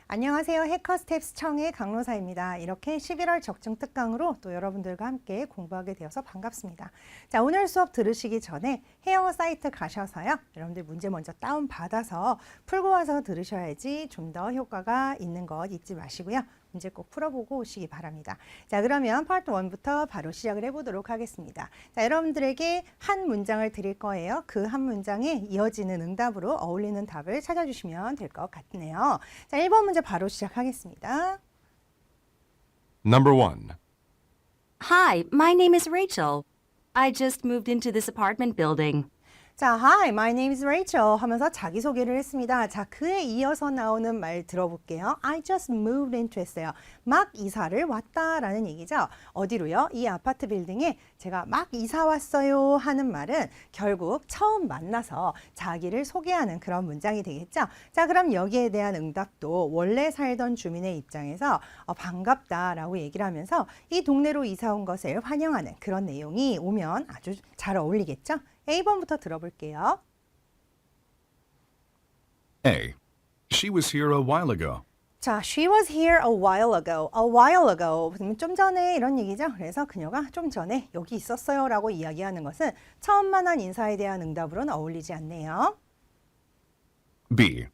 안녕하세요. 해커스텝스 청의 강로사입니다. 이렇게 11월 적중 특강으로 또 여러분들과 함께 공부하게 되어서 반갑습니다. 자, 오늘 수업 들으시기 전에 헤어 사이트 가셔서요. 여러분들 문제 먼저 다운받아서 풀고 와서 들으셔야지 좀 더 효과가 있는 것 잊지 마시고요. 문제 꼭 풀어보고 오시기 바랍니다. 자, 그러면 파트 1부터 바로 시작을 해보도록 하겠습니다. 자, 여러분들에게 한 문장을 드릴 거예요. 그 한 문장에 이어지는 응답으로 어울리는 답을 찾아주시면 될 것 같네요. 자, 1번 문제 바로 시작하겠습니다. Number 1. Hi, my name is Rachel. I just moved into this apartment building. 자, Hi, my name is Rachel 하면서 자기소개를 했습니다. 자, 그에 이어서 나오는 말 들어볼게요. I just moved into 했어요. 막 이사를 왔다라는 얘기죠. 어디로요? 이 아파트 빌딩에 제가 막 이사 왔어요 하는 말은 결국 처음 만나서 자기를 소개하는 그런 문장이 되겠죠. 자, 그럼 여기에 대한 응답도 원래 살던 주민의 입장에서 반갑다라고 얘기를 하면서 이 동네로 이사 온 것을 환영하는 그런 내용이 오면 아주 잘 어울리겠죠. A번부터 들어볼게요. A. She was here a while ago. 자, she was here a while ago. A while ago. 좀 전에 이런 얘기죠. 그래서 그녀가 좀 전에 여기 있었어요 라고 이야기하는 것은 처음 만난 인사에 대한 응답으로는 어울리지 않네요. B.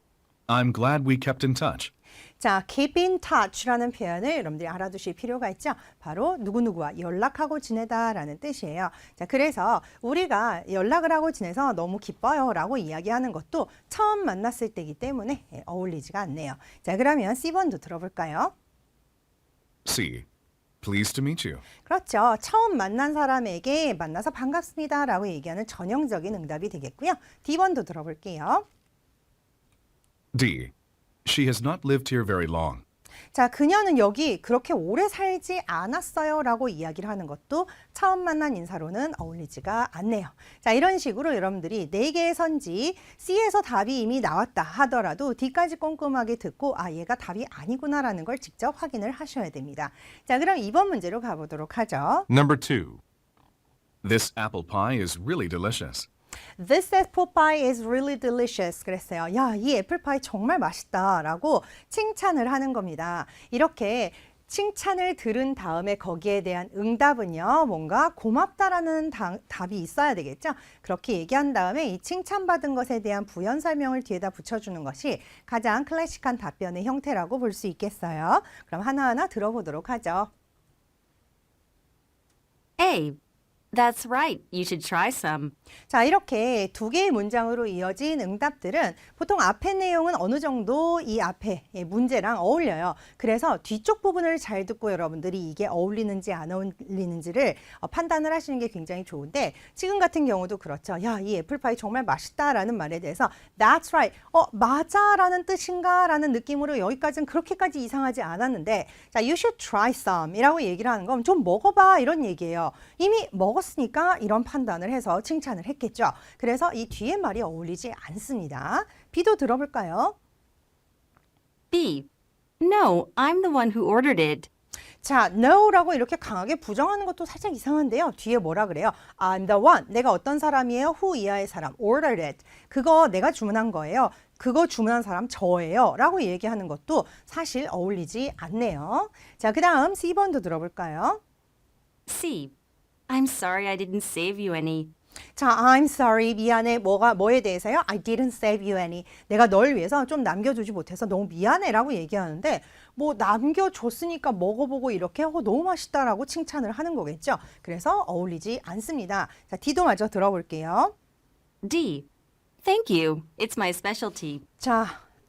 I'm glad we kept in touch. 자, keep in touch라는 표현을 여러분들이 알아두실 필요가 있죠. 바로 누구누구와 연락하고 지내다라는 뜻이에요. 자, 그래서 우리가 연락을 하고 지내서 너무 기뻐요 라고 이야기하는 것도 처음 만났을 때이기 때문에 어울리지가 않네요. 자, 그러면 C번도 들어볼까요? C. Pleased to meet you. 그렇죠. 처음 만난 사람에게 만나서 반갑습니다 라고 얘기하는 전형적인 응답이 되겠고요. D번도 들어볼게요. D. She has not lived here very long. 자, 그녀는 여기 그렇게 오래 살지 않았어요 라고 이야기를 하는 것도 처음 만난 인사로는 어울리지가 않네요. 자, 이런 식으로 여러분들이 4개의 선지 C에서 답이 이미 나왔다 하더라도 D까지 꼼꼼하게 듣고 아, 얘가 답이 아니구나 라는 걸 직접 확인을 하셔야 됩니다. 자, 그럼 2번 문제로 가보도록 하죠. Number 2. This apple pie is really delicious. This apple pie is really delicious. 그랬어요. 야, 이 애플파이 정말 맛있다 라고 칭찬을 하는 겁니다. 이렇게 칭찬을 들은 다음에 거기에 대한 응답은요. 뭔가 고맙다라는 답이 있어야 되겠죠. 그렇게 얘기한 다음에 이 칭찬받은 것에 대한 부연 설명을 뒤에다 붙여주는 것이 가장 클래식한 답변의 형태라고 볼 수 있겠어요. 그럼 하나하나 들어보도록 하죠. A. That's right. You should try some. 자, 이렇게 2개의 문장으로 이어진 응답들은 보통 앞의 내용은 어느 정도 이 앞에 문제랑 어울려요. 그래서 뒤쪽 부분을 잘 듣고 여러분들이 이게 어울리는지 안 어울리는지를 판단을 하시는 게 굉장히 좋은데 지금 같은 경우도 그렇죠. 야, 이 애플파이 정말 맛있다라는 말에 대해서 That's right. 맞아 라는 뜻인가 라는 느낌으로 여기까지는 그렇게까지 이상하지 않았는데 자, You should try some 이라고 얘기를 하는 건 좀 먹어봐 이런 얘기예요. 이미 먹었으니까 이런 판단을 해서 칭찬을 했겠죠. 그래서 이 뒤에 말이 어울리지 않습니다. B도 들어볼까요? B. No, I'm the one who ordered it. 자, no라고 이렇게 강하게 부정하는 것도 살짝 이상한데요. 뒤에 뭐라 그래요? I'm the one. 내가 어떤 사람이에요? who 이하의 사람. ordered it. 그거 내가 주문한 거예요. 그거 주문한 사람 저예요. 라고 얘기하는 것도 사실 어울리지 않네요. 자, 그 다음 C번도 들어볼까요? C. I'm sorry I didn't save you any. 자, I'm sorry. 미안해. 뭐에 대해서요? I didn't save you any. 내가 널 위해서 좀 남겨주지 못해서 너무 미안해 라고 얘기하는데 뭐 남겨줬으니까 먹어보고 이렇게 너무 맛있다라고 칭찬을 하는 거겠죠. 그래서 어울리지 않습니다. 자, D도 마저 들어볼게요. D. Thank you. It's my specialty. 자,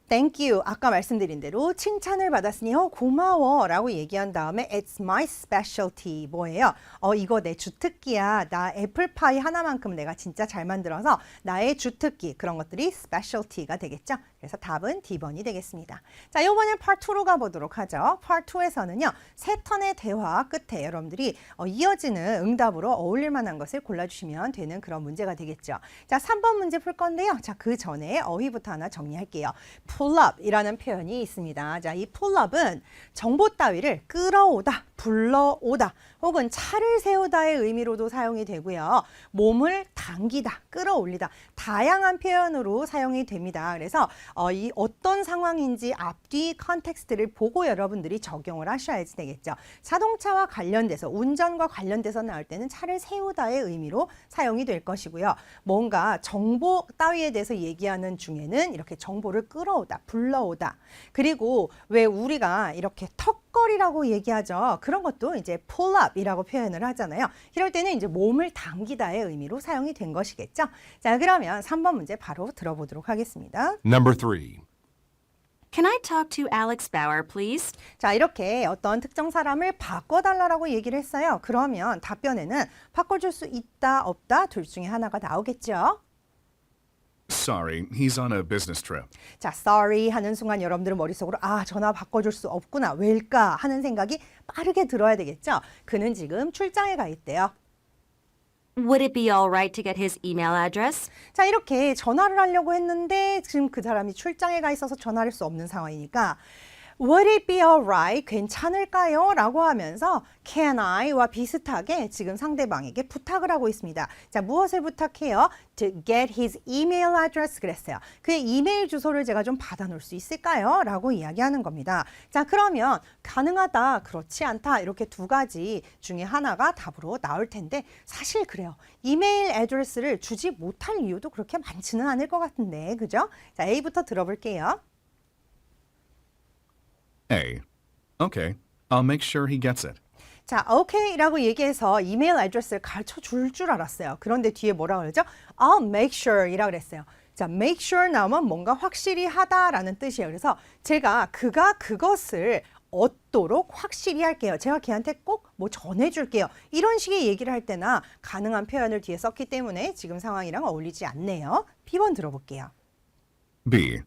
thank you. 아까 말씀드린 대로 칭찬을 받았으니 고마워 라고 얘기한 다음에 It's my specialty. 뭐예요? 이거 내 주특기야. 나 애플파이 하나만큼 내가 진짜 잘 만들어서 나의 주특기. 그런 것들이 specialty가 되겠죠. 그래서 답은 D번이 되겠습니다. 자, 이번엔 Part 2로 가보도록 하죠. Part 2에서는요. 3턴의 대화 끝에 여러분들이 이어지는 응답으로 어울릴 만한 것을 골라주시면 되는 그런 문제가 되겠죠. 자, 3번 문제 풀 건데요. 자, 그 전에 어휘부터 하나 정리할게요. pull up 이라는 표현이 있습니다. 자, 이 pull up은 정보 따위를 끌어오다, 불러오다 혹은 차를 세우다의 의미로도 사용이 되고요. 몸을 당기다, 끌어올리다 다양한 표현으로 사용이 됩니다. 그래서 이 어떤 상황인지 앞뒤 컨텍스트를 보고 여러분들이 적용을 하셔야지 되겠죠. 자동차와 관련돼서 운전과 관련돼서 나올 때는 차를 세우다의 의미로 사용이 될 것이고요. 뭔가 정보 따위에 대해서 얘기하는 중에는 이렇게 정보를 끌어오다, 불러오다. 그리고 왜 우리가 이렇게 턱걸이라고 얘기하죠. 그런 것도 이제 pull up이라고 표현을 하잖아요. 이럴 때는 이제 몸을 당기다의 의미로 사용이 된 것이겠죠. 자, 그러면 3번 문제 바로 들어보도록 하겠습니다. Number 3. Can I talk to Alex Bauer, please? 자, 이렇게 어떤 특정 사람을 바꿔달라고 얘기를 했어요. 그러면 답변에는 바꿔줄 수 있다, 없다 둘 중에 하나가 나오겠죠. Sorry, he's on a business trip. 자, sorry 하는 순간 여러분들은 머릿속으로 전화 바꿔줄 수 없구나. 왜일까 하는 생각이 빠르게 들어야 되겠죠. 그는 지금 출장에 가 있대요. Would it be all right to get his email address? 자, 이렇게 전화를 하려고 했는데 지금 그 사람이 출장에 가 있어서 전화할 수 없는 상황이니까 Would it be alright? 괜찮을까요? 라고 하면서 can I와 비슷하게 지금 상대방에게 부탁을 하고 있습니다. 자, 무엇을 부탁해요? To get his email address 그랬어요. 그의 이메일 주소를 제가 좀 받아놓을 수 있을까요? 라고 이야기하는 겁니다. 자, 그러면 가능하다, 그렇지 않다 이렇게 두 가지 중에 하나가 답으로 나올 텐데 사실 그래요. 이메일 애드레스를 주지 못할 이유도 그렇게 많지는 않을 것 같은데, 그죠? 자, A부터 들어볼게요. A. Okay, I'll make sure he gets it. 자, OK라고 얘기해서 이메일 애드레스를 가르쳐 줄 줄 알았어요. 그런데 뒤에 뭐라 그러죠? I'll make sure이라 그랬어요. 자, make sure 나오면 뭔가 확실히 하다라는 뜻이에요. 그래서 제가 그가 그것을 얻도록 확실히 할게요. 제가 걔한테 꼭 뭐 전해줄게요. 이런 식의 얘기를 할 때나 가능한 표현을 뒤에 썼기 때문에 지금 상황이랑 어울리지 않네요. B번 들어볼게요. B.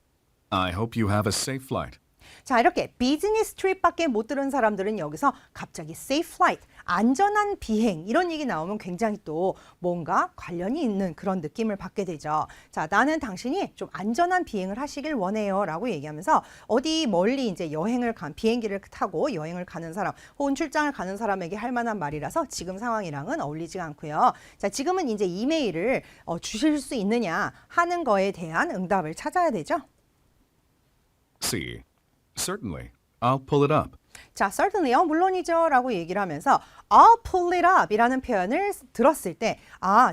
I hope you have a safe flight. 자, 이렇게 비즈니스 트립밖에 못 들은 사람들은 여기서 갑자기 safe flight, 안전한 비행 이런 얘기 나오면 굉장히 또 뭔가 관련이 있는 그런 느낌을 받게 되죠. 자, 나는 당신이 좀 안전한 비행을 하시길 원해요 라고 얘기하면서 어디 멀리 이제 비행기를 타고 여행을 가는 사람 혹은 출장을 가는 사람에게 할 만한 말이라서 지금 상황이랑은 어울리지가 않고요. 자, 지금은 이제 이메일을 주실 수 있느냐 하는 거에 대한 응답을 찾아야 되죠. C. Certainly, I'll pull it up. 자, certainly, 물론이죠 라고 얘기를 하면서 I'll pull it up 이라는 표현을 들었을 때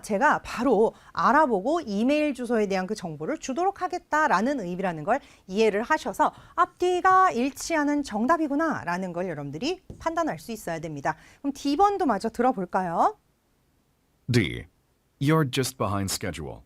제가 바로 알아보고 이메일 주소에 대한 그 정보를 주도록 하겠다라는 의미라는 걸 이해를 하셔서 앞뒤가 일치하는 정답이구나 라는 걸 여러분들이 판단할 수 있어야 됩니다. 그럼 D번도 마저 들어볼까요? D. You're just behind schedule.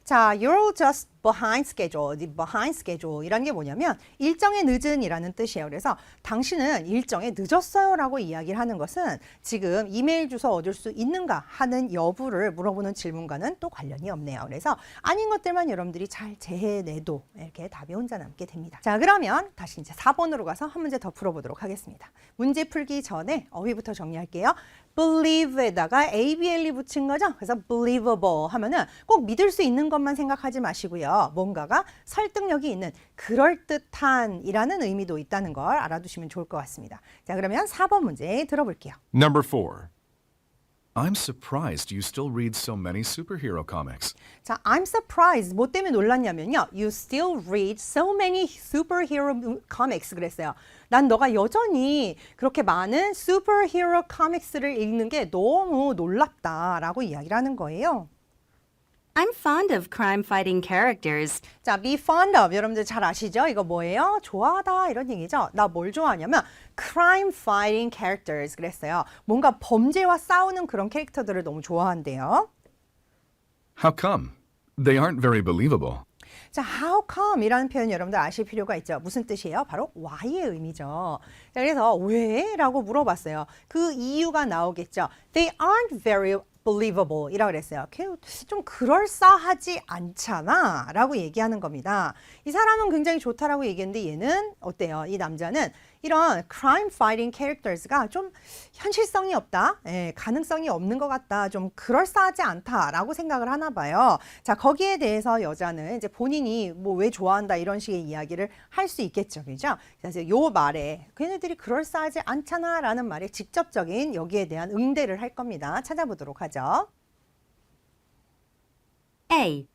자, you're just behind schedule. The behind schedule 이라는 게 뭐냐면 일정에 늦은 이라는 뜻이에요. 그래서 당신은 일정에 늦었어요 라고 이야기를 하는 것은 지금 이메일 주소 얻을 수 있는가 하는 여부를 물어보는 질문과는 또 관련이 없네요. 그래서 아닌 것들만 여러분들이 잘 재해내도 이렇게 답이 혼자 남게 됩니다. 자, 그러면 다시 이제 4번으로 가서 한 문제 더 풀어보도록 하겠습니다. 문제 풀기 전에 어휘부터 정리할게요. believe에다가 ABL이 붙인 거죠. 그래서 believable 하면은 꼭 믿을 수 있는 것만 생각하지 마시고요. 뭔가가 설득력이 있는 그럴듯한 이라는 의미도 있다는 걸 알아두시면 좋을 것 같습니다. 자, 그러면 4번 문제 들어볼게요. Number 4. I'm surprised you still read so many superhero comics. 자, I'm surprised. 뭐 때문에 놀랐냐면요. You still read so many superhero comics 그랬어요. 난 너가 여전히 그렇게 많은 superhero comics를 읽는 게 너무 놀랍다라고 이야기를 하는 거예요. I'm fond of crime-fighting characters. 자, be fond of 여러분들 잘 아시죠? 이거 뭐예요? 좋아하다 이런 얘기죠. 나 뭘 좋아하냐면 crime fighting characters 그랬어요. 뭔가 범죄와 싸우는 그런 캐릭터들을 너무 좋아한대요. How come? They aren't very believable. 자, how come 이라는 표현 여러분들 아실 필요가 있죠. 무슨 뜻이에요? 바로 why의 의미죠. 자, 그래서 왜? 라고 물어봤어요. 그 이유가 나오겠죠. They aren't very believable 이라고 그랬어요. 좀 그럴싸하지 않잖아 라고 얘기하는 겁니다. 이 사람은 굉장히 좋다라고 얘기했는데 얘는 어때요? 이 남자는 이런 crime fighting characters가 좀 현실성이 없다, 가능성이 없는 것 같다, 좀 그럴싸하지 않다라고 생각을 하나 봐요. 자, 거기에 대해서 여자는 이제 본인이 뭐 왜 좋아한다 이런 식의 이야기를 할 수 있겠죠, 그죠? 그래서 요 말에 걔네들이 그럴싸하지 않잖아라는 말에 직접적인 여기에 대한 응대를 할 겁니다. 찾아보도록 하죠. A.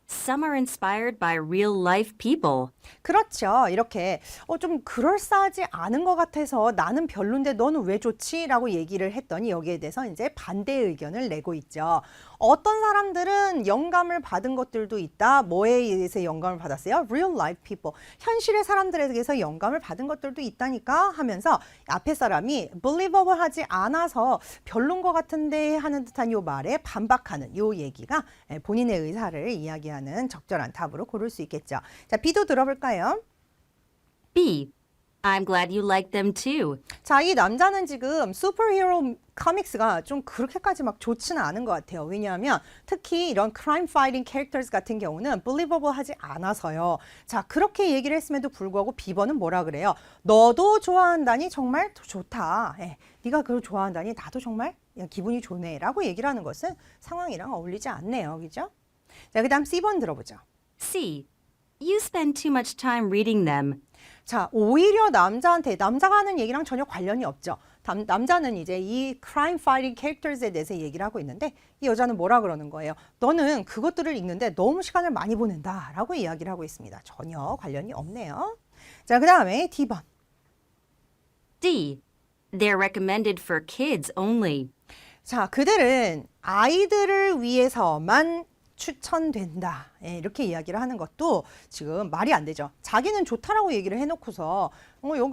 Some are inspired by real-life people. 그렇죠. 이렇게 좀 그럴싸하지 않은 것 같아서 나는 별론데 너는 왜 좋지? 라고 얘기를 했더니 여기에 대해서 이제 반대 의견을 내고 있죠. 어떤 사람들은 영감을 받은 것들도 있다. 뭐에 의해서 영감을 받았어요? Real life people. 현실의 사람들에게서 영감을 받은 것들도 있다니까 하면서 앞에 사람이 believable 하지 않아서 별론 것 같은데 하는 듯한 요 말에 반박하는 요 얘기가 본인의 의사를 이야기하는 적절한 답으로 고를 수 있겠죠. 자, B도 들어볼까요? B. I'm glad you like them too. 자, 이 남자는 지금 슈퍼히어로 코믹스가 좀 그렇게까지 막 좋지는 않은 것 같아요. 왜냐하면 특히 이런 crime fighting characters 같은 경우는 believable 하지 않아서요. 자, 그렇게 얘기를 했음에도 불구하고 B번은 뭐라 그래요? 너도 좋아한다니 정말 좋다. 네가 그걸 좋아한다니 나도 정말 기분이 좋네 라고 얘기를 하는 것은 상황이랑 어울리지 않네요. 그죠? 자, 그 다음 C번 들어보죠. C. You spend too much time reading them. 자, 오히려 남자가 하는 얘기랑 전혀 관련이 없죠. 남자는 이제 이 crime fighting characters에 대해서 얘기를 하고 있는데 이 여자는 뭐라 그러는 거예요? 너는 그것들을 읽는데 너무 시간을 많이 보낸다 라고 이야기를 하고 있습니다. 전혀 관련이 없네요. 자, 그 다음에 D번. D. They're recommended for kids only. 자, 그들은 아이들을 위해서만 추천된다. 이렇게 이야기를 하는 것도 지금 말이 안 되죠. 자기는 좋다라고 얘기를 해놓고서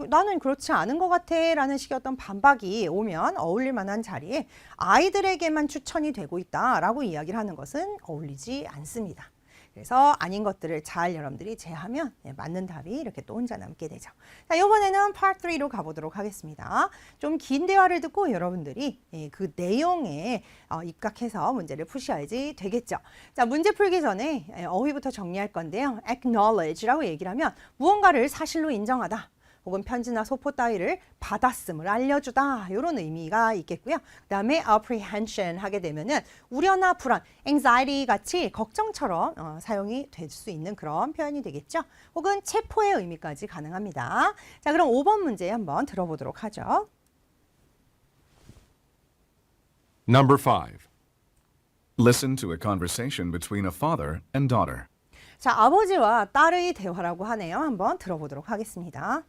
나는 그렇지 않은 것 같아 라는 식의 어떤 반박이 오면 어울릴 만한 자리에 아이들에게만 추천이 되고 있다라고 이야기를 하는 것은 어울리지 않습니다. 그래서 아닌 것들을 잘 여러분들이 제하면 맞는 답이 이렇게 또 혼자 남게 되죠. 자, 이번에는 Part 3로 가보도록 하겠습니다. 좀 긴 대화를 듣고 여러분들이 그 내용에 입각해서 문제를 푸셔야지 되겠죠. 자, 문제 풀기 전에 어휘부터 정리할 건데요. acknowledge라고 얘기를 하면 무언가를 사실로 인정하다. 혹은 편지나 소포 따위를 받았음을 알려주다 이런 의미가 있겠고요. 그 다음에 apprehension 하게 되면은 우려나 불안, anxiety 같이 걱정처럼 사용이 될 수 있는 그런 표현이 되겠죠. 혹은 체포의 의미까지 가능합니다. 자, 그럼 5번 문제 한번 들어보도록 하죠. Number 5. Listen to a conversation between a father and daughter. 자, 아버지와 딸의 대화라고 하네요. 한번 들어보도록 하겠습니다.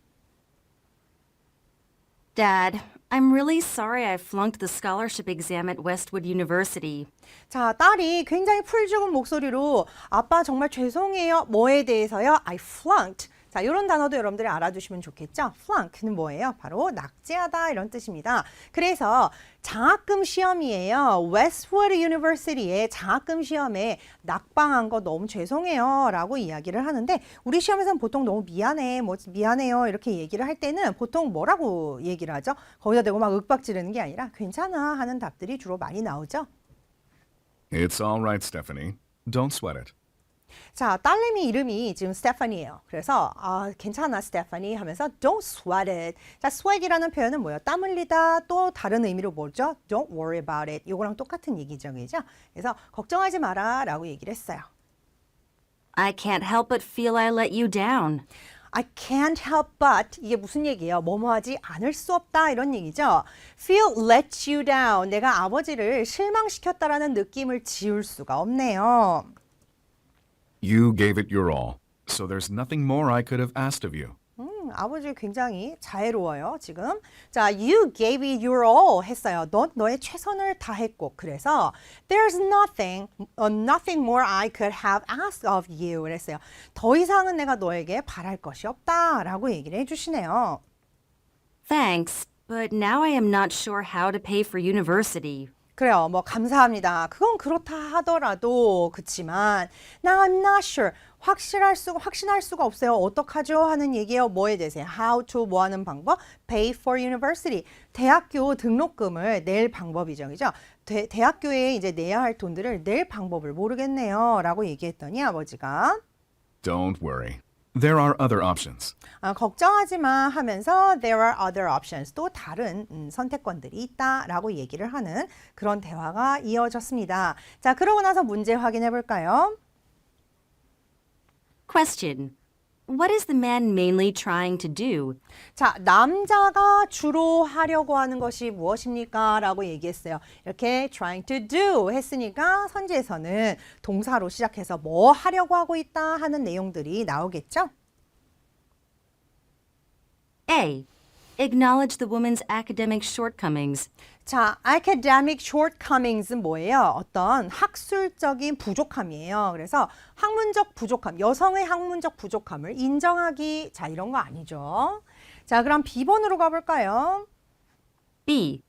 Dad, I'm really sorry I flunked the scholarship exam at Westwood University. 자, 딸이 굉장히 풀 죽은 목소리로 아빠 정말 죄송해요. 뭐에 대해서요? I flunked. 자, 이런 단어도 여러분들이 알아두시면 좋겠죠? flunk는 뭐예요? 바로 낙제하다 이런 뜻입니다. 그래서 장학금 시험이에요. Westwood University의 장학금 시험에 낙방한 거 너무 죄송해요 라고 이야기를 하는데 우리 시험에서는 보통 너무 미안해, 미안해요 이렇게 얘기를 할 때는 보통 뭐라고 얘기를 하죠? 거기다 대고 막 윽박 지르는 게 아니라 괜찮아 하는 답들이 주로 많이 나오죠. It's all right, Stephanie. Don't sweat it. 자, 딸내미 이름이 지금 스테파니예요. 그래서 괜찮아 스테파니 하면서 don't sweat it. 자, sweat이라는 표현은 뭐예요? 땀 흘리다 또 다른 의미로 뭐죠? Don't worry about it. 이거랑 똑같은 얘기죠. 그죠? 그래서 걱정하지 마라 라고 얘기를 했어요. I can't help but feel I let you down. I can't help but 이게 무슨 얘기예요? 뭐뭐하지 않을 수 없다 이런 얘기죠. Feel let you down. 내가 아버지를 실망시켰다라는 느낌을 지울 수가 없네요. You gave it your all, so there's nothing more I could have asked of you. 아버지 굉장히 자애로워요, 지금. 자, you gave it your all 했어요. 너의 최선을 다했고. 그래서 there's nothing more I could have asked of you. 그랬어요. 더 이상은 내가 너에게 바랄 것이 없다라고 얘기를 해주시네요. Thanks, but now I am not sure how to pay for university. 그래요. 뭐 감사합니다. 그건 그렇다 하더라도 그치만 Now I'm not sure. 확신할 수가 없어요. 어떡하죠? 하는 얘기예요. 뭐에 대해서? How to 뭐 하는 방법? Pay for university. 대학교 등록금을 낼 방법이죠. 그죠? 대학교에 이제 내야 할 돈들을 낼 방법을 모르겠네요. 라고 얘기했더니 아버지가 Don't worry. There are other options. 걱정하지 마 하면서 there are other options. 또 다른 선택권들이 있다라고 얘기를 하는 그런 대화가 이어졌습니다. 자, 그러고 나서 문제 확인해 볼까요? Question. What is the man mainly trying to do? 자, 남자가 주로 하려고 하는 것이 무엇입니까? 라고 얘기했어요. 이렇게 trying to do 했으니까 선지에서는 동사로 시작해서 뭐 하려고 하고 있다 하는 내용들이 나오겠죠? A. Acknowledge the woman's academic shortcomings. 자, academic shortcomings은 뭐예요? 어떤 학술적인 부족함이에요. 그래서 학문적 부족함, 여성의 학문적 부족함을 인정하기, 자, 이런 거 아니죠. 자, 그럼 B번으로 가볼까요? B.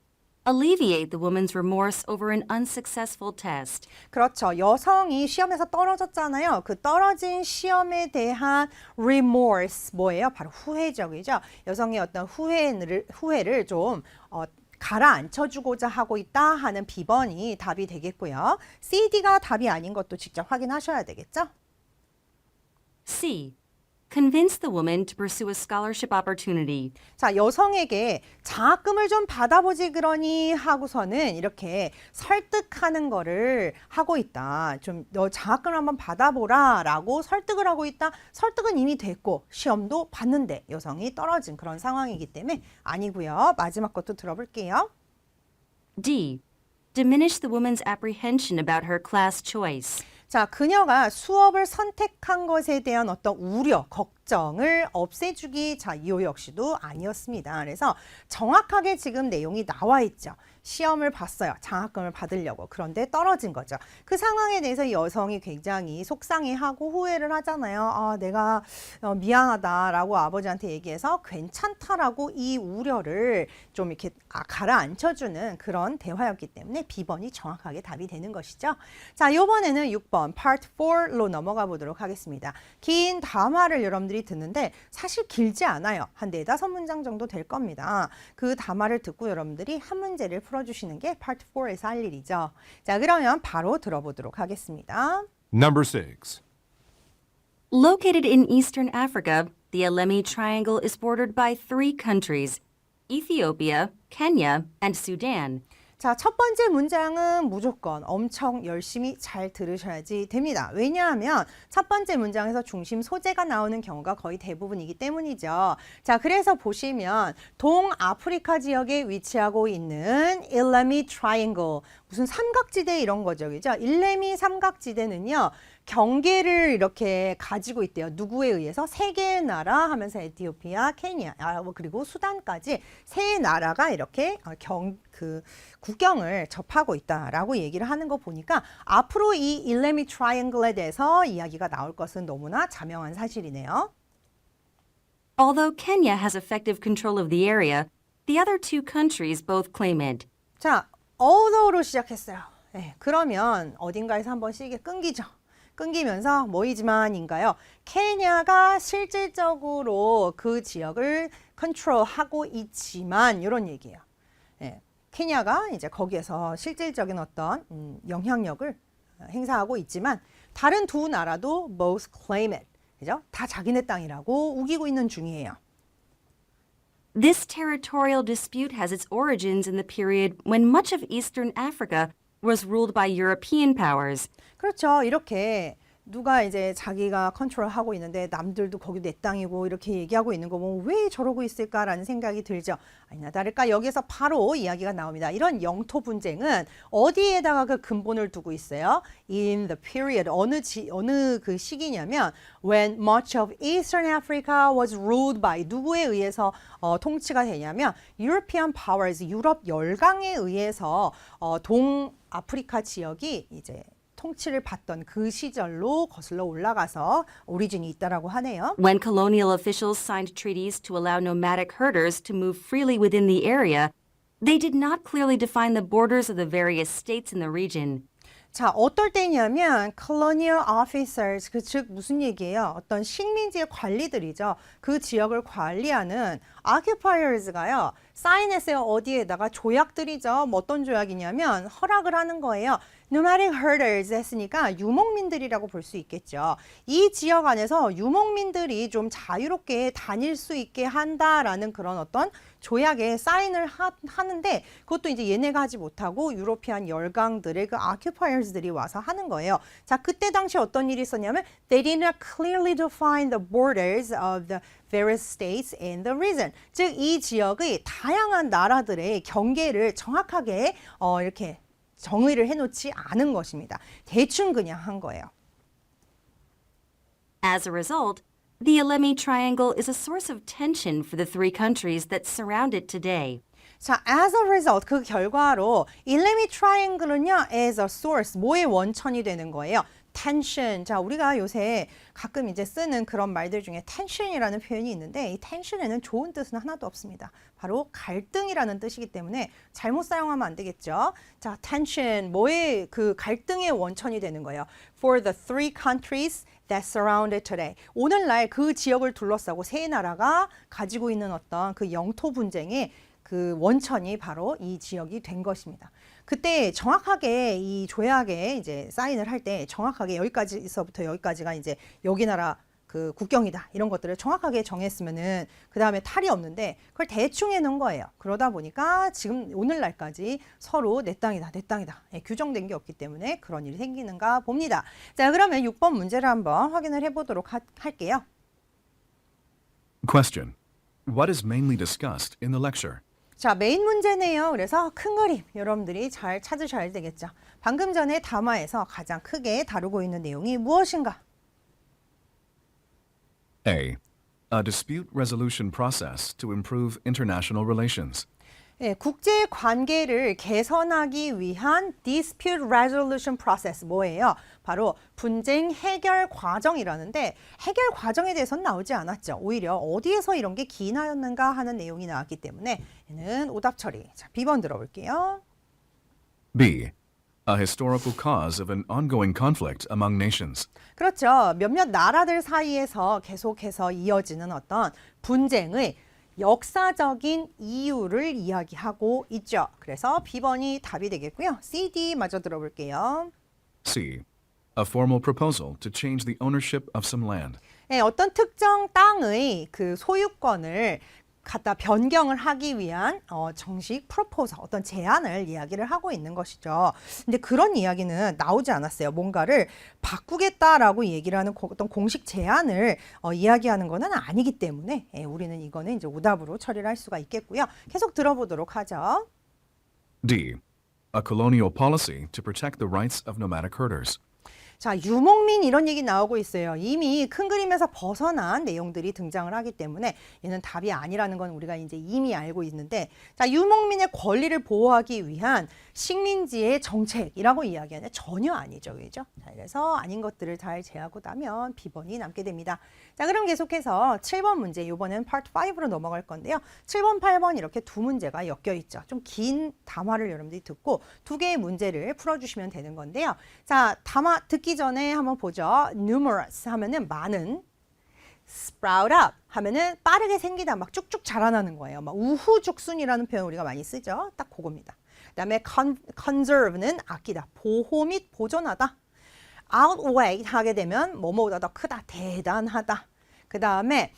Alleviate the woman's remorse over an unsuccessful test. 그렇죠. 여성이 시험에서 떨어졌잖아요. 그 떨어진 시험에 대한 remorse, 뭐예요? 바로 후회죠. 그죠? 여성의 어떤 후회를 좀 가라앉혀주고자 하고 있다 하는 B번이 답이 되겠고요. C, D가 답이 아닌 것도 직접 확인하셔야 되겠죠? C. Convince the woman to pursue a scholarship opportunity. 자, 여성에게 장학금을 좀 받아보지 그러니 하고서는 이렇게 설득하는 거를 하고 있다. 좀 너 장학금을 한번 받아보라 라고 설득을 하고 있다. 설득은 이미 됐고 시험도 봤는데 여성이 떨어진 그런 상황이기 때문에 아니고요. 마지막 것도 들어볼게요. D. Diminish the woman's apprehension about her class choice. 자, 그녀가 수업을 선택한 것에 대한 어떤 우려, 걱정을 없애주기, 자, 이 역시도 아니었습니다. 그래서 정확하게 지금 내용이 나와 있죠. 시험을 봤어요. 장학금을 받으려고. 그런데 떨어진 거죠. 그 상황에 대해서 여성이 굉장히 속상해하고 후회를 하잖아요. 아, 내가 미안하다라고 아버지한테 얘기해서 괜찮다라고 이 우려를 좀 이렇게 가라앉혀주는 그런 대화였기 때문에 B번이 정확하게 답이 되는 것이죠. 자, 이번에는 6번 Part 4로 넘어가 보도록 하겠습니다. 긴 담화를 여러분들이 듣는데 사실 길지 않아요. 한 4-5문장 정도 될 겁니다. 그 담화를 듣고 여러분들이 한 문제를 풀어주시는 게 Part 4에서 할 일이죠. 자, 그러면 바로 들어보도록 하겠습니다. Number 6. Located in eastern Africa, the Alemi Triangle is bordered by 3 countries, Ethiopia, Kenya, and Sudan. 자, 첫 번째 문장은 무조건 엄청 열심히 잘 들으셔야지 됩니다. 왜냐하면 첫 번째 문장에서 중심 소재가 나오는 경우가 거의 대부분이기 때문이죠. 자, 그래서 보시면 동아프리카 지역에 위치하고 있는 일레미 트라이앵글, 무슨 삼각지대 이런 거죠. 그죠? 일레미 삼각지대는요. 경계를 이렇게 가지고 있대요. 누구에 의해서? 3개의 나라 하면서 에티오피아, 케냐, 그리고 수단까지 3 나라가 이렇게 국경을 접하고 있다라고 얘기를 하는 거 보니까 앞으로 이 일레미 트라이앵글에 대해서 이야기가 나올 것은 너무나 자명한 사실이네요. Although Kenya has effective control of the area, the other 2 countries both claim it. 자, although로 시작했어요. 네, 그러면 어딘가에서 한 번씩 이게 끊기죠. 끊기면서 뭐이지만인가요? 케냐가 실질적으로 그 지역을 컨트롤하고 있지만 이런 얘기예요. 네, 케냐가 이제 거기에서 실질적인 어떤 영향력을 행사하고 있지만 다른 2 나라도 both claim it. 그죠? 다 자기네 땅이라고 우기고 있는 중이에요. This territorial dispute has its origins in the period when much of eastern Africa was ruled by European powers. 그렇죠. 이렇게 누가 이제 자기가 컨트롤하고 있는데 남들도 거기 내 땅이고 이렇게 얘기하고 있는 거 보면 왜 저러고 있을까라는 생각이 들죠. 아니나 다를까 여기서 바로 이야기가 나옵니다. 이런 영토 분쟁은 어디에다가 그 근본을 두고 있어요? In the period, 어느 그 시기냐면 when much of Eastern Africa was ruled by 누구에 의해서 통치가 되냐면 European powers, 유럽 열강에 의해서 동아프리카 지역이 이제 통치를 받던 그 시절로 거슬러 올라가서 오리진이 있다라고 하네요. When colonial officials signed treaties to allow nomadic herders to move freely within the area, they did not clearly define the borders of the various states in the region. 자, 어떨 때냐면 colonial officers, 즉 무슨 얘기예요? 어떤 식민지의 관리들이죠. 그 지역을 관리하는 occupiers가요. 사인했어요. 어디에다가 조약들이죠. 뭐 어떤 조약이냐면 허락을 하는 거예요. nomadic herders 했으니까 유목민들이라고 볼 수 있겠죠. 이 지역 안에서 유목민들이 좀 자유롭게 다닐 수 있게 한다라는 그런 어떤 조약에 사인을 하는데 그것도 이제 얘네가 하지 못하고 유로피안 열강들의 그 occupiers들이 와서 하는 거예요. 자, 그때 당시 어떤 일이 있었냐면 they did not clearly define the borders of the various states in the region. 즉, 이 지역의 다양한 나라들의 경계를 정확하게 이렇게 정의를 해놓지 않은 것입니다. 대충 그냥 한 거예요. As a result, the Alemi Triangle is a source of tension for the three countries that surround it today. 자, as a result, 그 결과로 일레미 트라이앵글은요, as a source, 뭐의 원천이 되는 거예요? tension. 자, 우리가 요새 가끔 이제 쓰는 그런 말들 중에 tension이라는 표현이 있는데 이 tension에는 좋은 뜻은 하나도 없습니다. 바로 갈등이라는 뜻이기 때문에 잘못 사용하면 안 되겠죠. 자, tension, 뭐의 그 갈등의 원천이 되는 거예요. For the three countries that surround it today. 오늘날 그 지역을 둘러싸고 세 나라가 가지고 있는 어떤 그 영토 분쟁의 그 원천이 바로 이 지역이 된 것입니다. 그때 정확하게 이 조약에 이제 사인을 할 때 정확하게 여기까지서부터 여기까지가 이제 여기 나라 그 국경이다 이런 것들을 정확하게 정했으면은 그 다음에 탈이 없는데 그걸 대충 해놓은 거예요. 그러다 보니까 지금 오늘날까지 서로 내 땅이다 내 땅이다 규정된 게 없기 때문에 그런 일이 생기는가 봅니다. 자, 그러면 6번 문제를 한번 확인을 해보도록 할게요. Question. What is mainly discussed in the lecture? 자, 메인 문제네요. 그래서 큰 그림 여러분들이 잘 찾으셔야 되겠죠. 방금 전에 담화에서 가장 크게 다루고 있는 내용이 무엇인가? A. A dispute resolution process to improve international relations. 예, 국제 관계를 개선하기 위한 dispute resolution process 뭐예요? 바로 분쟁 해결 과정이라는데 해결 과정에 대해서는 나오지 않았죠. 오히려 어디에서 이런 게 기인하였는가 하는 내용이 나왔기 때문에 얘는 오답 처리. 자, B번 들어볼게요. B. A historical cause of an ongoing conflict among nations. 그렇죠. 몇몇 나라들 사이에서 계속해서 이어지는 어떤 분쟁의 역사적인 이유를 이야기하고 있죠. 그래서 B번이 답이 되겠고요. C, D 마저 들어볼게요. C. A formal proposal to change the ownership of some land. 네, 어떤 특정 땅의 그 소유권을 갖다 변경을 하기 위한 정식 프로포저, 어떤 제안을 이야기를 하고 있는 것이죠. 근데 그런 이야기는 나오지 않았어요. 뭔가를 바꾸겠다라고 얘기를 하는 어떤 공식 제안을 이야기하는 것은 아니기 때문에 우리는 이거는 이제 오답으로 처리를 할 수가 있겠고요. 계속 들어보도록 하죠. D. A colonial policy to protect the rights of nomadic herders. 자, 유목민 이런 얘기 나오고 있어요. 이미 큰 그림에서 벗어난 내용들이 등장을 하기 때문에 얘는 답이 아니라는 건 우리가 이제 이미 알고 있는데 자, 유목민의 권리를 보호하기 위한 식민지의 정책이라고 이야기하는데 전혀 아니죠. 그죠? 자, 그래서 아닌 것들을 잘 제하고 나면 B번이 남게 됩니다. 자, 그럼 계속해서 7번 문제 이번엔 파트 5로 넘어갈 건데요. 7번, 8번 이렇게 두 문제가 엮여 있죠. 좀 긴 담화를 여러분들이 듣고 두 개의 문제를 풀어주시면 되는 건데요. 자, 담화 듣기 전에 한번 보죠. numerous 하면은 많은, sprout up 하면은 빠르게 생기다, 막 쭉쭉 자라나는 거예요. 막 우후죽순이라는 표현 우리가 많이 쓰죠. 딱 그겁니다. 그다음에 conserve는 아끼다, 보호 및 보존하다. outweigh 하게 되면 뭐뭐보다 더 크다, 대단하다. 그 다음에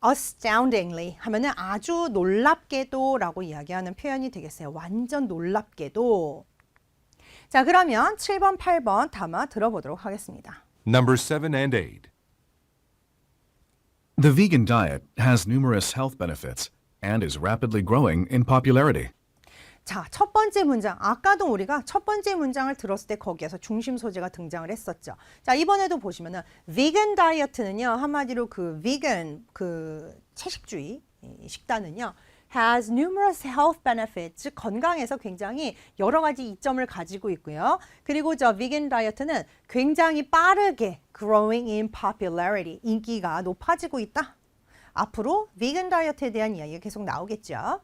astoundingly 하면은 아주 놀랍게도라고 이야기하는 표현이 되겠어요. 완전 놀랍게도. 자, 그러면 7번, 8번 담아 들어보도록 하겠습니다. Number 7 and 8. The vegan diet has numerous health benefits and is rapidly growing in popularity. 자, 첫 번째 문장. 아까도 우리가 첫 번째 문장을 들었을 때 거기에서 중심 소재가 등장을 했었죠. 자, 이번에도 보시면은 vegan 다이어트는요. 한마디로 그 vegan 그 채식주의 식단은요. has numerous health benefits. 즉 건강에서 굉장히 여러 가지 이점을 가지고 있고요. 그리고 저 vegan 다이어트는 굉장히 빠르게 growing in popularity. 인기가 높아지고 있다. 앞으로 vegan 다이어트에 대한 이야기가 계속 나오겠죠.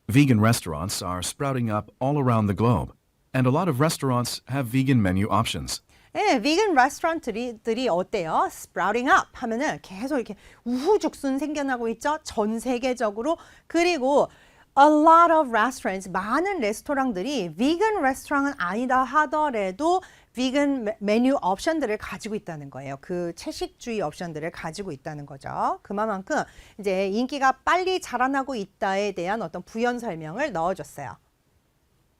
Vegan restaurants are sprouting up all around the globe. and a lot of restaurants have vegan menu options. 예, 비건 레스토랑들이 어때요? Sprouting up 하면은 계속 이렇게 우후죽순 생겨나고 있죠. 전 세계적으로. 그리고 a lot of restaurants, 많은 레스토랑들이 비건 레스토랑은 아니다 하더라도 비건 메뉴 옵션들을 가지고 있다는 거예요. 그 채식주의 옵션들을 가지고 있다는 거죠. 그만큼 이제 인기가 빨리 자라나고 있다에 대한 어떤 부연 설명을 넣어줬어요.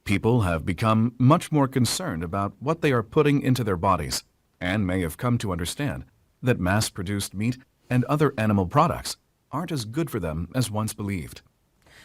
People have become much more concerned about what they are putting into their bodies and may have come to understand that mass-produced meat and other animal products aren't as good for them as once believed.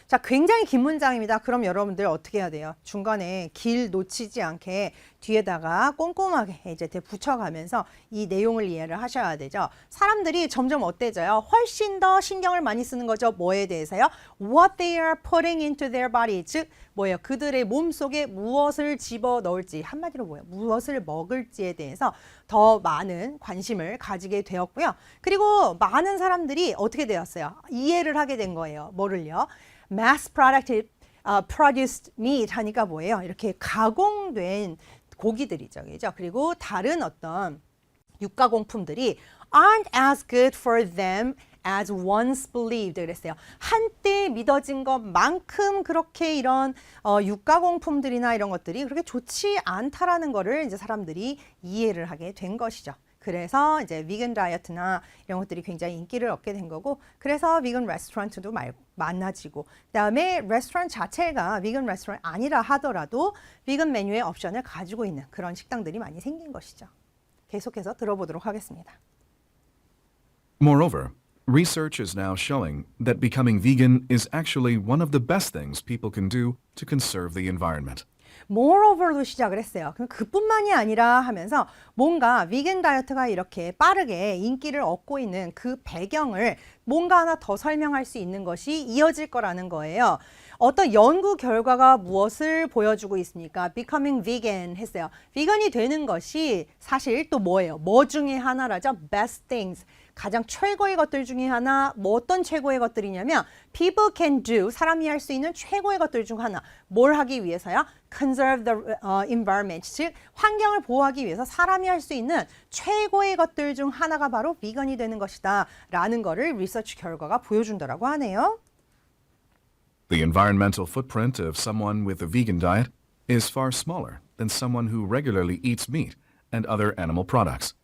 자, 굉장히 긴 문장입니다. 그럼 여러분들 어떻게 해야 돼요? 중간에 길 놓치지 않게 뒤에다가 꼼꼼하게 이제 붙여가면서 이 내용을 이해를 하셔야 되죠. 사람들이 점점 어때져요? 훨씬 더 신경을 많이 쓰는 거죠. 뭐에 대해서요? What they are putting into their body. 즉, 뭐예요? 그들의 몸속에 무엇을 집어넣을지, 한마디로 뭐예요? 무엇을 먹을지에 대해서 더 많은 관심을 가지게 되었고요. 그리고 많은 사람들이 어떻게 되었어요? 이해를 하게 된 거예요. 뭐를요? mass produced meat 하니까 뭐예요? 이렇게 가공된 고기들이죠. 그죠? 그리고 다른 어떤 육가공품들이 aren't as good for them as once believed 그랬어요. 한때 믿어진 것만큼 그렇게 이런 육가공품들이나 이런 것들이 그렇게 좋지 않다라는 거를 이제 사람들이 이해를 하게 된 것이죠. 그래서 이제 비건 다이어트나 이런 것들이 굉장히 인기를 얻게 된 거고, 그래서 비건 레스토랑도 많아지고, 그다음에 레스토랑 자체가 비건 레스토랑 아니라 하더라도 비건 메뉴의 옵션을 가지고 있는 그런 식당들이 많이 생긴 것이죠. 계속해서 들어보도록 하겠습니다. Moreover, research is now showing that becoming vegan is actually one of the best things people can do to conserve the environment. moreover로 시작을 했어요. 그럼 그뿐만이 아니라 하면서 뭔가 비건 다이어트가 이렇게 빠르게 인기를 얻고 있는 그 배경을 뭔가 하나 더 설명할 수 있는 것이 이어질 거라는 거예요. 어떤 연구 결과가 무엇을 보여주고 있습니까? Becoming vegan 했어요. 비건이 되는 것이 사실 또 뭐예요? 뭐 중에 하나라죠? Best things. 가장 최고의 것들 중에 하나, 뭐 어떤 최고의 것들이냐면 people can do, 사람이 할 수 있는 최고의 것들 중 하나. 뭘 하기 위해서요? Conserve the environment, 즉 환경을 보호하기 위해서 사람이 할 수 있는 최고의 것들 중 하나가 바로 비건이 되는 것이다 라는 거를 리서치 결과가 보여준다라고 하네요. The environmental footprint of someone with a vegan diet is far smaller than someone who regularly eats meat and other animal products.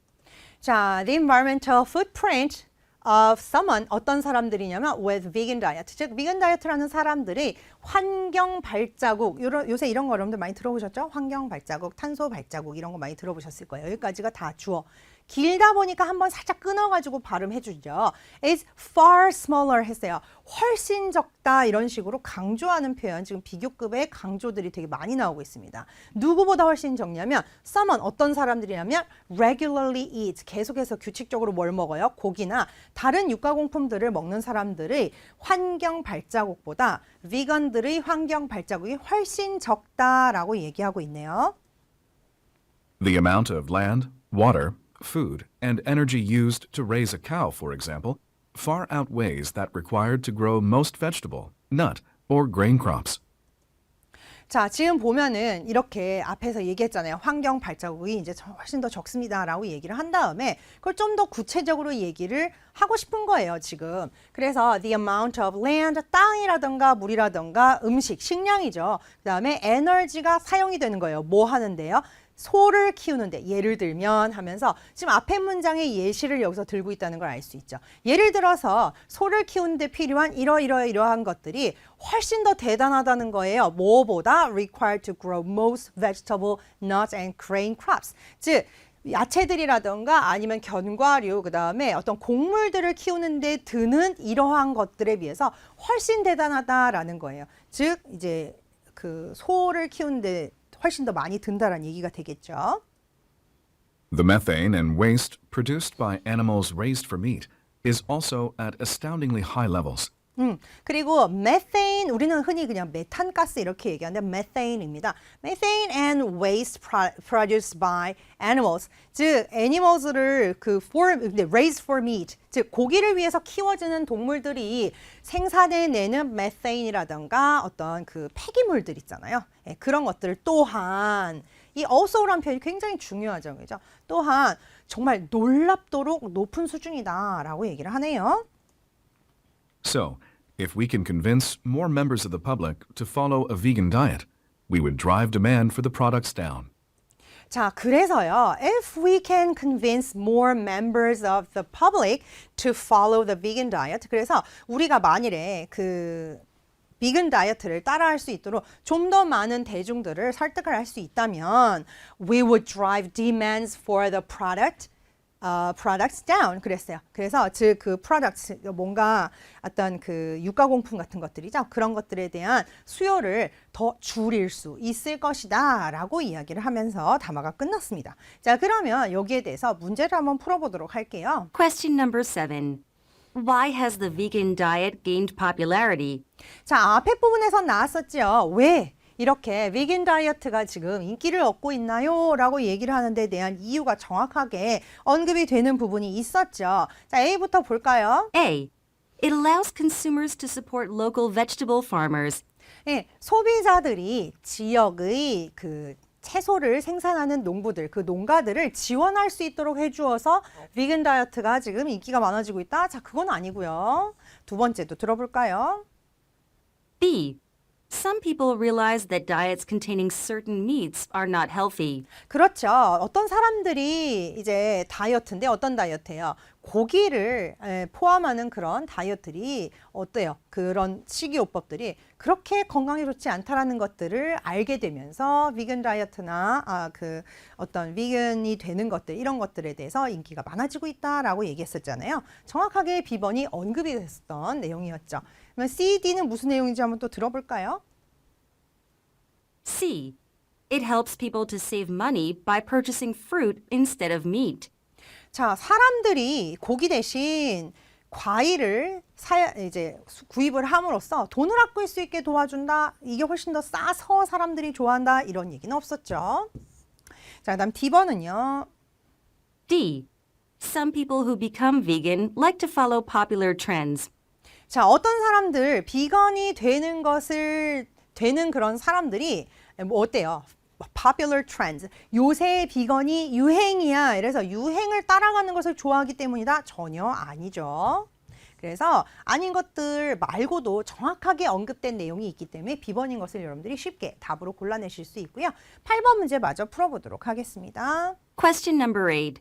자, the environmental footprint of someone, 어떤 사람들이냐면 with vegan diet, 즉 vegan diet라는 사람들이 환경 발자국, 요새 이런 거 여러분들 많이 들어보셨죠? 환경 발자국, 탄소 발자국 이런 거 많이 들어보셨을 거예요. 여기까지가 다 주어. 길다 보니까 한번 살짝 끊어가지고 발음해 주죠. It's far smaller 했어요. 훨씬 적다 이런 식으로 강조하는 표현, 지금 비교급의 강조들이 되게 많이 나오고 있습니다. 누구보다 훨씬 적냐면 someone, 어떤 사람들이냐면 regularly eat, 계속해서 규칙적으로 뭘 먹어요? 고기나 다른 육가공품들을 먹는 사람들의 환경 발자국보다 비건들의 환경 발자국이 훨씬 적다라고 얘기하고 있네요. The amount of land, water, food, and energy used to raise a cow, for example, far outweighs that required to grow most vegetable, nut, or grain crops. 자, 지금 보면은 이렇게 앞에서 얘기했잖아요. 환경 발자국이 이제 훨씬 더 적습니다라고 얘기를 한 다음에 그걸 좀 더 구체적으로 얘기를 하고 싶은 거예요, 지금. 그래서 the amount of land, 땅이라든가 물이라든가 음식, 식량이죠. 그다음에 에너지가 사용이 되는 거예요. 뭐 하는데요? 소를 키우는데, 예를 들면 하면서 지금 앞에 문장의 예시를 여기서 들고 있다는 걸 알 수 있죠. 예를 들어서 소를 키우는데 필요한 이러한 것들이 훨씬 더 대단하다는 거예요. 뭐보다 required to grow most vegetable, nuts and grain crops. 즉 야채들이라든가 아니면 견과류, 그다음에 어떤 곡물들을 키우는데 드는 이러한 것들에 비해서 훨씬 대단하다라는 거예요. 즉 이제 그 소를 키우는데 훨씬 더 많이 든다라는 얘기가 되겠죠. The methane and waste produced by animals raised for meat is also at astoundingly high levels. 그리고 methane 우리는 흔히 그냥 메탄가스 이렇게 얘기하는데 methane입니다. methane and waste produced by animals. 즉 animals를 raised for meat. 즉 고기를 위해서 키워지는 동물들이 생산해내는 methane이라든가 어떤 그 폐기물들 있잖아요. 예, 그런 것들 또한 이 also란 표현이 굉장히 중요하죠. 그죠? 또한 정말 놀랍도록 높은 수준이다라고 얘기를 하네요. So, if we can convince more members of the public to follow a vegan diet, we would drive demand for the products down. 자, 그래서요. If we can convince more members of the public to follow the vegan diet. 그래서 우리가 만일에 그 비건 다이어트를 따라할 수 있도록 좀 더 많은 대중들을 설득을 할 수 있다면 we would drive demands for the products down 그랬어요. 그래서 즉 그 products 뭔가 어떤 그 유가공품 같은 것들이죠. 그런 것들에 대한 수요를 더 줄일 수 있을 것이다라고 이야기를 하면서 담화가 끝났습니다. 자, 그러면 여기에 대해서 문제를 한번 풀어보도록 할게요. Question number 7. Why has the vegan diet gained popularity? 자, 앞에 부분에서 나왔었죠. 왜 이렇게 비건 다이어트가 지금 인기를 얻고 있나요? 라고 얘기를 하는 데 대한 이유가 정확하게 언급이 되는 부분이 있었죠. 자, A부터 볼까요? A. It allows consumers to support local vegetable farmers. 예, 소비자들이 지역의 그 채소를 생산하는 농부들, 그 농가들을 지원할 수 있도록 해주어서 비건 다이어트가 지금 인기가 많아지고 있다? 자, 그건 아니고요. 두 번째도 들어볼까요? B. Some people realize that diets containing certain meats are not healthy. 그렇죠. 어떤 사람들이 이제 다이어트인데 어떤 다이어트예요? 고기를 포함하는 그런 다이어트들이 어때요? 그런 식이요법들이 그렇게 건강에 좋지 않다라는 것들을 알게 되면서 비건 다이어트나 그 어떤 비건이 되는 것들 이런 것들에 대해서 인기가 많아지고 있다라고 얘기했었잖아요. 정확하게 B번이 언급이 됐었던 내용이었죠. 그러면 C, D는 무슨 내용인지 한번 또 들어볼까요? C. It helps people to save money by purchasing fruit instead of meat. 자, 사람들이 고기 대신 과일을 이제 구입을 함으로써 돈을 아낄 수 있게 도와준다. 이게 훨씬 더 싸서 사람들이 좋아한다. 이런 얘기는 없었죠. 자, 그다음 D번은요. D. Some people who become vegan like to follow popular trends. 자, 어떤 사람들 비건이 되는 그런 사람들이 뭐 어때요? popular trends. 요새 비건이 유행이야. 이래서 유행을 따라가는 것을 좋아하기 때문이다? 전혀 아니죠. 그래서 아닌 것들 말고도 정확하게 언급된 내용이 있기 때문에 B번인 것을 여러분들이 쉽게 답으로 골라내실 수 있고요. 8번 문제 마저 풀어보도록 하겠습니다. Question number 8.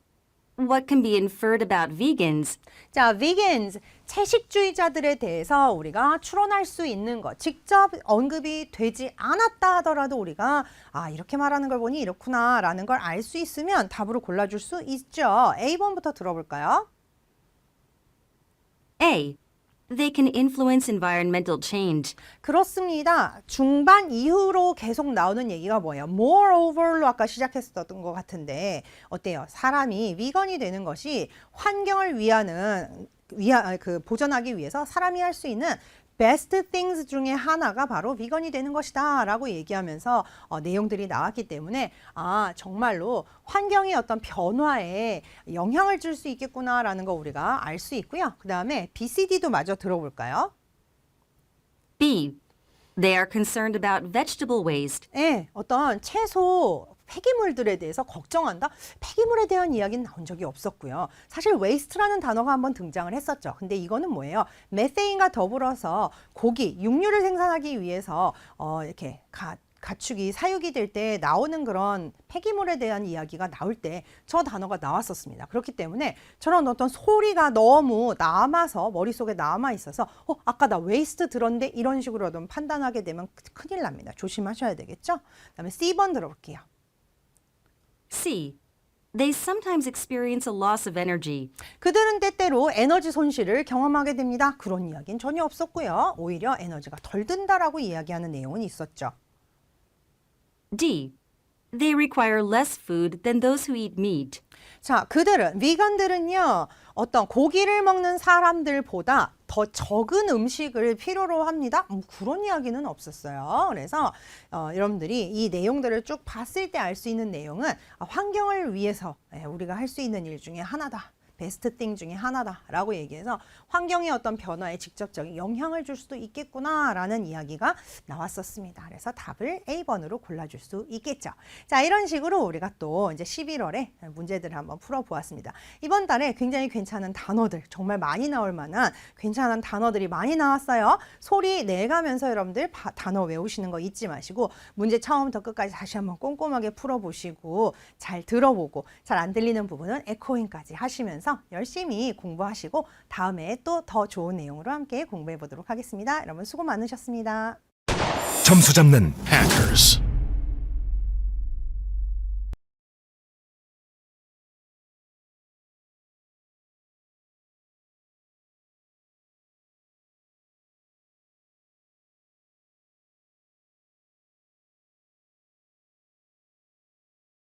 What can be inferred about vegans? 자, vegans, 채식주의자들에 대해서 우리가 추론할 수 있는 것, 직접 언급이 되지 않았다 하더라도 우리가 이렇게 말하는 걸 보니 이렇구나 라는 걸 알 수 있으면 답으로 골라줄 수 있죠. A번부터 들어볼까요? A. They can influence environmental change. 그렇습니다. 중반 이후로 계속 나오는 얘기가 뭐예요? Moreover로 아까 시작했었던 것 같은데 어때요? 사람이 비건이 되는 것이 환경을 보전하기 위해서 사람이 할 수 있는 best things 중에 하나가 바로 비건이 되는 것이다 라고 얘기하면서 내용들이 나왔기 때문에 정말로 환경의 어떤 변화에 영향을 줄 수 있겠구나 라는 거 우리가 알 수 있고요. 그 다음에 B, C, D도 마저 들어볼까요? B. They are concerned about vegetable waste. 네, 어떤 채소 폐기물들에 대해서 걱정한다? 폐기물에 대한 이야기는 나온 적이 없었고요. 사실 waste라는 단어가 한번 등장을 했었죠. 근데 이거는 뭐예요? 메세인과 더불어서 고기, 육류를 생산하기 위해서 이렇게 가축이 사육이 될 때 나오는 그런 폐기물에 대한 이야기가 나올 때 저 단어가 나왔었습니다. 그렇기 때문에 저런 어떤 소리가 너무 남아서 머릿속에 남아 있어서 아까 나 웨이스트 들었는데 이런 식으로 좀 판단하게 되면 큰일 납니다. 조심하셔야 되겠죠? 그다음에 C번 들어볼게요. C. They sometimes experience a loss of energy. 그들은 때때로 에너지 손실을 경험하게 됩니다. 그런 이야기는 전혀 없었고요. 오히려 에너지가 덜 든다라고 이야기하는 내용은 있었죠. D. They require less food than those who eat meat. 자, 비건들은요, 어떤 고기를 먹는 사람들보다 더 적은 음식을 필요로 합니다. 그런 이야기는 없었어요. 그래서 여러분들이 이 내용들을 쭉 봤을 때 알 수 있는 내용은 환경을 위해서 우리가 할 수 있는 일 중에 하나다. 베스트 띵 중에 하나다라고 얘기해서 환경의 어떤 변화에 직접적인 영향을 줄 수도 있겠구나라는 이야기가 나왔었습니다. 그래서 답을 A번으로 골라줄 수 있겠죠. 자, 이런 식으로 우리가 또 이제 11월에 문제들을 한번 풀어보았습니다. 이번 달에 굉장히 괜찮은 단어들, 정말 많이 나올 만한 괜찮은 단어들이 많이 나왔어요. 소리 내가면서 여러분들 단어 외우시는 거 잊지 마시고 문제 처음부터 끝까지 다시 한번 꼼꼼하게 풀어보시고 잘 들어보고 잘 안 들리는 부분은 에코잉까지 하시면서 열심히 공부하시고 다음에 또 더 좋은 내용으로 함께 공부해 보도록 하겠습니다. 여러분 수고 많으셨습니다. 점수 잡는 Hackers.